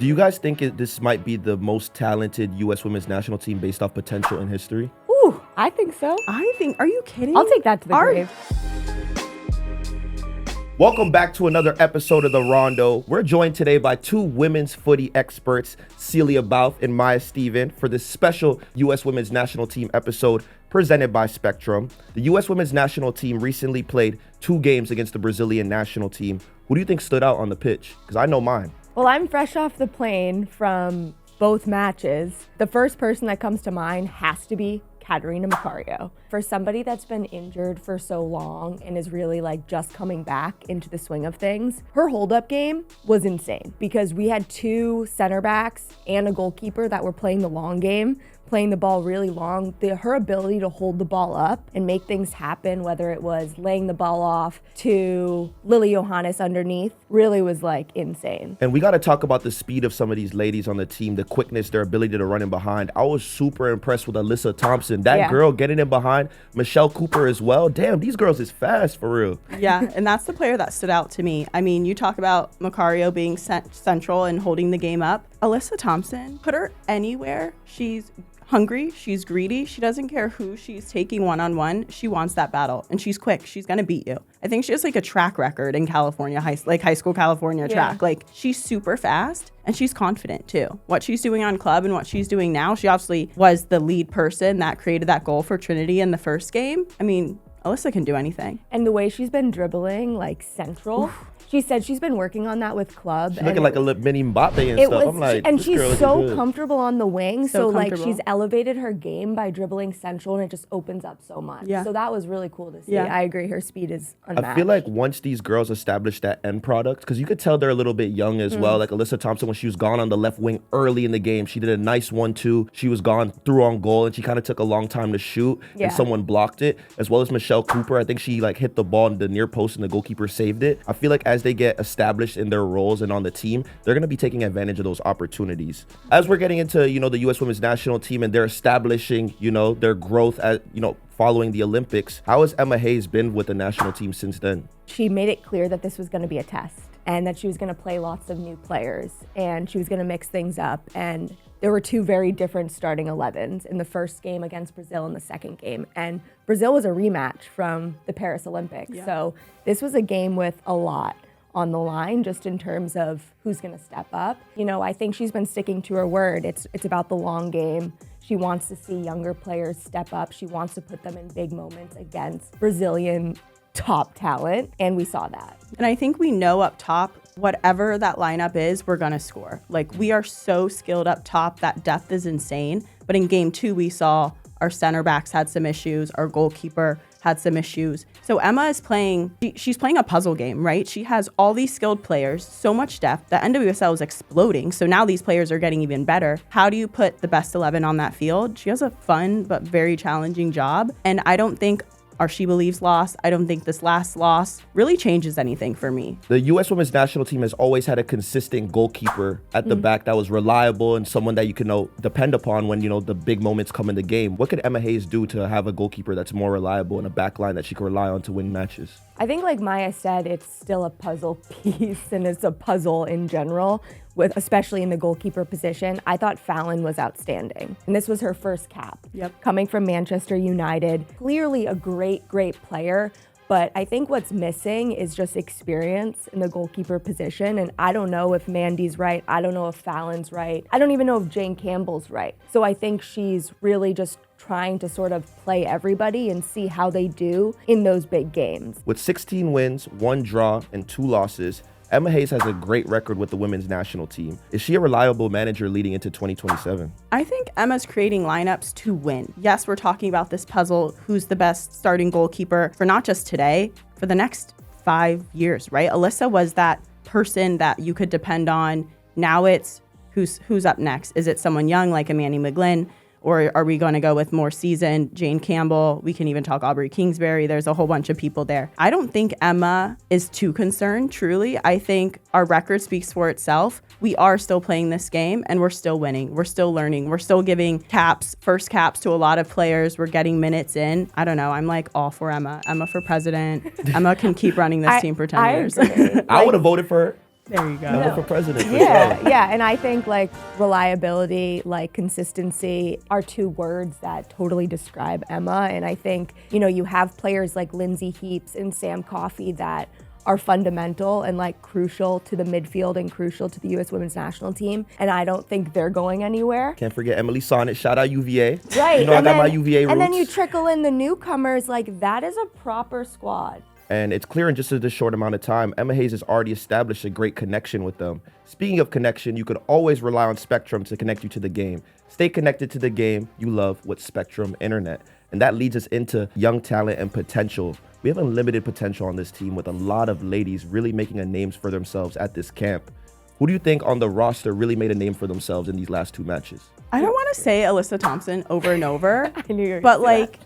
Do you guys think this might be the most talented U.S. women's national team based off potential in history? Ooh, I think so. Are you kidding? I'll take that to the grave. Welcome back to another episode of the Rondo. We're joined today by two women's footy experts, Celia and Maya for this special U.S. women's national team episode presented by Spectrum. The U.S. women's national team recently played 2 games against the Brazilian national team. Who do you think stood out on the pitch? Because I know mine. Well, I'm fresh off the plane from both matches. The first person that comes to mind has to be Catarina Macario. For somebody that's been injured for so long and is really just coming back into the swing of things, her hold-up game was insane because we had 2 center backs and a goalkeeper that were playing the long game, playing the ball really long. Her ability to hold the ball up and make things happen, whether it was laying the ball off to Lily Johannes underneath, really was insane. And we got to talk about the speed of some of these ladies on the team, the quickness, their ability to run in behind. I was super impressed with Alyssa Thompson. That girl getting in behind, Michelle Cooper as well. Damn, these girls is fast for real. Yeah, and that's the player that stood out to me. I mean, you talk about Macario being central and holding the game up. Alyssa Thompson, put her anywhere. She's hungry, she's greedy, she doesn't care who she's taking one-on-one, she wants that battle, and she's quick, she's gonna beat you. I think she has a track record in California, high school California track. She's super fast, and she's confident too. What she's doing on club and what she's doing now, she obviously was the lead person that created that goal for Trinity in the first game. I mean, Alyssa can do anything. And the way she's been dribbling, central, she said she's been working on that with club. She's looking like a mini Mbappe and stuff. And she's so comfortable on the wing. So she's elevated her game by dribbling central, and it just opens up so much. Yeah. So that was really cool to see. Yeah. I agree. Her speed is unmatched. I feel like once these girls establish that end product, because you could tell they're a little bit young as well. Like Alyssa Thompson, when she was gone on the left wing early in the game, she did a nice 1-2. She was gone through on goal, and she kind of took a long time to shoot, and someone blocked it. As well as Michelle Cooper, I think she hit the ball in the near post, and the goalkeeper saved it. I feel like as they get established in their roles and on the team, they're going to be taking advantage of those opportunities. As we're getting into, the U.S. women's national team and they're establishing, their growth at, following the Olympics, how has Emma Hayes been with the national team since then? She made it clear that this was going to be a test and that she was going to play lots of new players and she was going to mix things up. And there were 2 very different starting 11s in the first game against Brazil and the second game. And Brazil was a rematch from the Paris Olympics. Yeah. So this was a game with a lot on the line, just in terms of who's going to step up. I think she's been sticking to her word. It's about the long game. She wants to see younger players step up. She wants to put them in big moments against Brazilian top talent, and we saw that. And I think we know up top, whatever that lineup is, we're gonna score. We are so skilled up top, that depth is insane. But in game 2, we saw our center backs had some issues, our goalkeeper had some issues. So Emma is she's playing a puzzle game, right? She has all these skilled players, so much depth. The NWSL is exploding, so now these players are getting even better. How do you put the best 11 on that field? She has a fun but very challenging job, and I don't think our She Believes loss, I don't think this last loss really changes anything for me. The U.S. women's national team has always had a consistent goalkeeper at the back that was reliable and someone that you can depend upon when, the big moments come in the game. What could Emma Hayes do to have a goalkeeper that's more reliable and a back line that she can rely on to win matches? I think like Maya said, it's still a puzzle piece and it's a puzzle in general, especially in the goalkeeper position. I thought Fallon was outstanding. And this was her first cap. Yep. Coming from Manchester United. Clearly a great player. But I think what's missing is just experience in the goalkeeper position. And I don't know if Mandy's right. I don't know if Fallon's right. I don't even know if Jane Campbell's right. So I think she's really just trying to sort of play everybody and see how they do in those big games. With 16 wins, 1 draw, and 2 losses, Emma Hayes has a great record with the women's national team. Is she a reliable manager leading into 2027? I think Emma's creating lineups to win. Yes, we're talking about this puzzle, who's the best starting goalkeeper for not just today, for the next 5 years, right? Alyssa was that person that you could depend on. Now it's who's up next? Is it someone young like a Manny McGlynn? Or are we going to go with more seasoned Jane Campbell? We can even talk Aubrey Kingsbury. There's a whole bunch of people there. I don't think Emma is too concerned, truly. I think our record speaks for itself. We are still playing this game and we're still winning. We're still learning. We're still giving first caps to a lot of players. We're getting minutes in. I don't know. I'm like all for Emma. Emma for president. Emma can keep running this team for 10 years. I would have voted for her. There you go. Emma for president. For Yeah, sure. yeah, and I think like reliability, like consistency are two words that totally describe Emma. And I think, you know, you have players like Lindsay Heaps and Sam Coffey that are fundamental and like crucial to the midfield and crucial to the U.S. women's national team. And I don't think they're going anywhere. Can't forget Emily Sonnet. Shout out UVA. Right. You know, and I got my then- UVA roots. And then you trickle in the newcomers, like that is a proper squad. And it's clear in just this short amount of time, Emma Hayes has already established a great connection with them. Speaking of connection, you could always rely on Spectrum to connect you to the game. Stay connected to the game you love with Spectrum Internet. And that leads us into young talent and potential. We have unlimited potential on this team with a lot of ladies really making a name for themselves at this camp. Who do you think on the roster really made a name for themselves in these last two matches? I don't want to say Alyssa Thompson over and over, I knew you were but gonna say like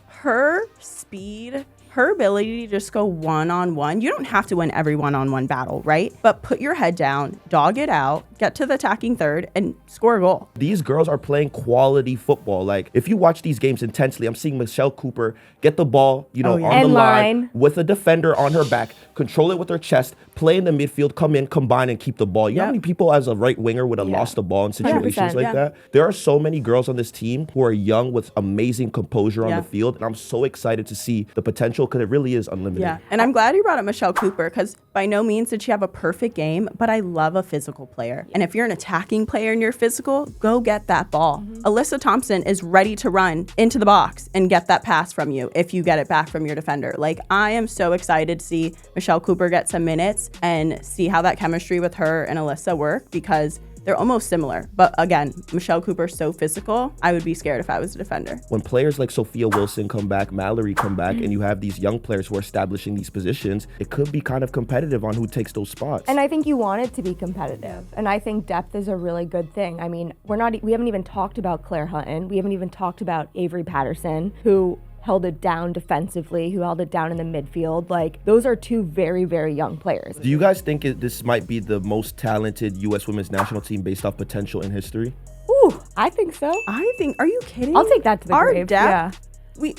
her speed, her ability to just go one-on-one. You don't have to win every one-on-one battle, right? But put your head down, dog it out, get to the attacking third, and score a goal. These girls are playing quality football. Like, if you watch these games intensely, I'm seeing Michelle Cooper get the ball, you know, Oh, yeah. on the End line line. with a defender on her back, control it with her chest, play in the midfield, come in, combine, and keep the ball. You know how Yep. many people as a right winger would have Yeah. lost the ball in situations 100%, like yeah. that? There are so many girls on this team who are young with amazing composure on Yeah. the field, and I'm so excited to see the potential because it really is unlimited. Yeah, and I'm glad you brought up Michelle Cooper because by no means did she have a perfect game, but I love a physical player. And if you're an attacking player and you're physical, go get that ball. Alyssa Thompson is ready to run into the box and get that pass from you if you get it back from your defender. Like, I am so excited to see Michelle Cooper get some minutes and see how that chemistry with her and Alyssa work because they're almost similar. But again, Michelle Cooper's so physical, I would be scared if I was a defender. When players like Sophia Wilson come back, Mallory come back, and you have these young players who are establishing these positions, it could be kind of competitive on who takes those spots. And I think you want it to be competitive. And I think depth is a really good thing. I mean, we haven't even talked about Claire Hutton. We haven't even talked about Avery Patterson, who held it down defensively, who held it down in the midfield. Like, those are two very, very young players. Do you guys think this might be the most talented U.S. women's national team based off potential in history? Ooh, I think so. I think, are you kidding? I'll take that to the Our grave. depth, we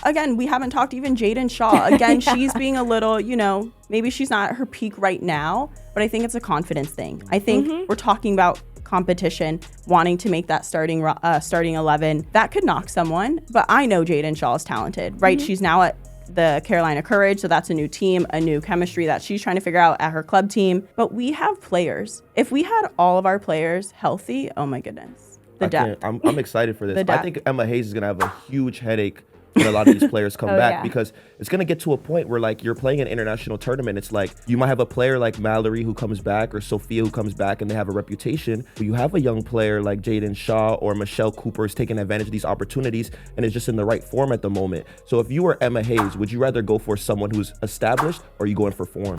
haven't talked even Jaden Shaw. Again, she's being a little, you know, maybe she's not at her peak right now, but I think it's a confidence thing. I think we're talking about competition, wanting to make that starting 11. That could knock someone, but I know Jaden Shaw is talented, right? She's now at the Carolina Courage, so that's a new team, a new chemistry that she's trying to figure out at her club team. But we have players. If we had all of our players healthy, oh my goodness, the depth. I'm excited for this. The I depth. think Emma Hayes is going to have a huge headache when a lot of these players come Oh, back yeah. because it's going to get to a point where like you're playing an international tournament. It's like you might have a player like Mallory who comes back or Sophia who comes back and they have a reputation. But you have a young player like Jaden Shaw or Michelle Cooper is taking advantage of these opportunities and is just in the right form at the moment. So if you were Emma Hayes, would you rather go for someone who's established or are you going for form?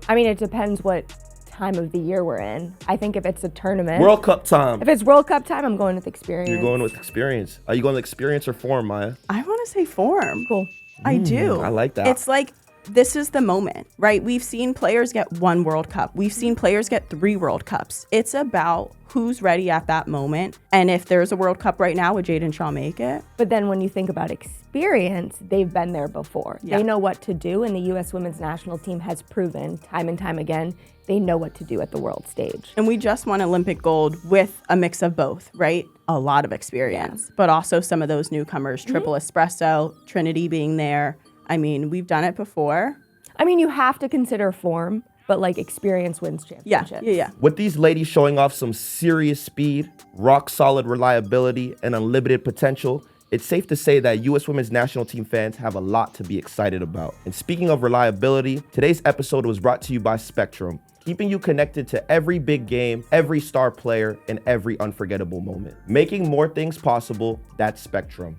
I mean, it depends what time of the year we're in. I think if it's a tournament, World Cup time. if it's World Cup time, I'm going with experience. You're going with experience. Are you going with experience or form, Maya? I want to say form. Cool. I do. I like that. It's like, this is the moment, right? We've seen players get 1 World Cup. We've seen players get 3 World Cups. It's about who's ready at that moment. And if there's a World Cup right now, would Jaden Shaw make it? But then when you think about experience, they've been there before. Yeah. They know what to do, and the U.S. women's national team has proven time and time again they know what to do at the world stage. And we just won Olympic gold with a mix of both, right? A lot of experience, but also some of those newcomers, Triple Espresso, Trinity being there. I mean, we've done it before. I mean, you have to consider form, but like experience wins Yeah, championships. yeah, yeah. With these ladies showing off some serious speed, rock solid reliability, and unlimited potential, it's safe to say that U.S. women's national team fans have a lot to be excited about. And speaking of reliability, today's episode was brought to you by Spectrum, keeping you connected to every big game, every star player, and every unforgettable moment. Making more things possible, that's Spectrum.